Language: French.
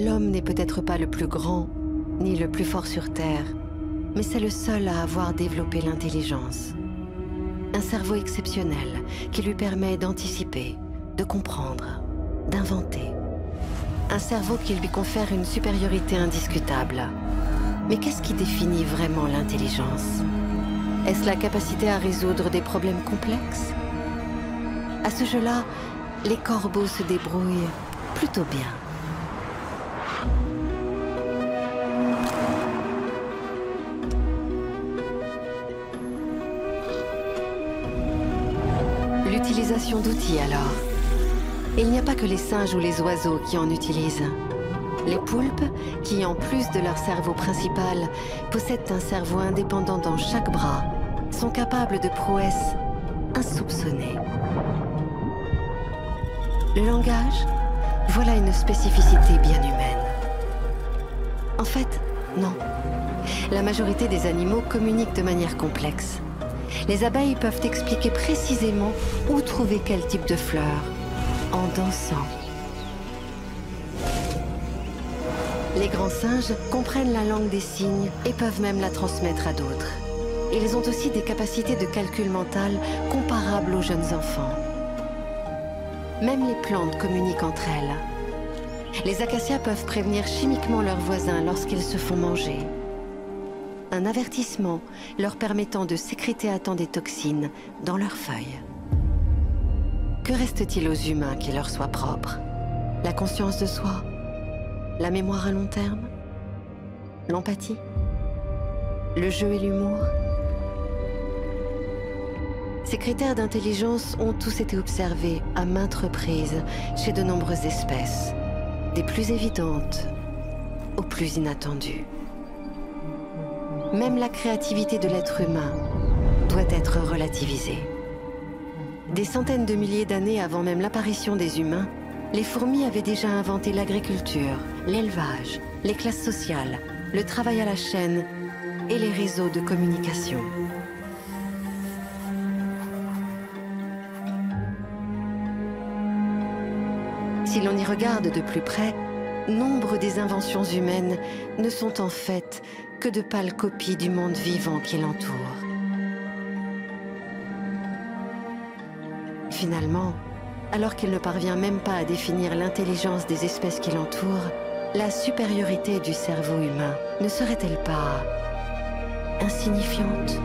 L'homme n'est peut-être pas le plus grand, ni le plus fort sur Terre, mais c'est le seul à avoir développé l'intelligence. Un cerveau exceptionnel qui lui permet d'anticiper, de comprendre, d'inventer. Un cerveau qui lui confère une supériorité indiscutable. Mais qu'est-ce qui définit vraiment l'intelligence? Est-ce la capacité à résoudre des problèmes complexes? À ce jeu-là, les corbeaux se débrouillent plutôt bien. L'utilisation d'outils alors. Il n'y a pas que les singes ou les oiseaux qui en utilisent. Les poulpes, qui en plus de leur cerveau principal, possèdent un cerveau indépendant dans chaque bras, sont capables de prouesses insoupçonnées. Le langage, voilà une spécificité bien humaine. En fait, non. La majorité des animaux communiquent de manière complexe. Les abeilles peuvent expliquer précisément où trouver quel type de fleurs, en dansant. Les grands singes comprennent la langue des signes et peuvent même la transmettre à d'autres. Ils ont aussi des capacités de calcul mental comparables aux jeunes enfants. Même les plantes communiquent entre elles. Les acacias peuvent prévenir chimiquement leurs voisins lorsqu'ils se font manger. Un avertissement leur permettant de sécréter à temps des toxines dans leurs feuilles. Que reste-t-il aux humains qui leur soit propre? La conscience de soi? La mémoire à long terme? L'empathie? Le jeu et l'humour? Ces critères d'intelligence ont tous été observés à maintes reprises chez de nombreuses espèces, des plus évidentes aux plus inattendues. Même la créativité de l'être humain doit être relativisée. Des centaines de milliers d'années avant même l'apparition des humains, les fourmis avaient déjà inventé l'agriculture, l'élevage, les classes sociales, le travail à la chaîne et les réseaux de communication. Si l'on y regarde de plus près, nombre des inventions humaines ne sont en fait que de pâles copies du monde vivant qui l'entoure. Finalement, alors qu'il ne parvient même pas à définir l'intelligence des espèces qui l'entourent, la supériorité du cerveau humain ne serait-elle pas insignifiante ?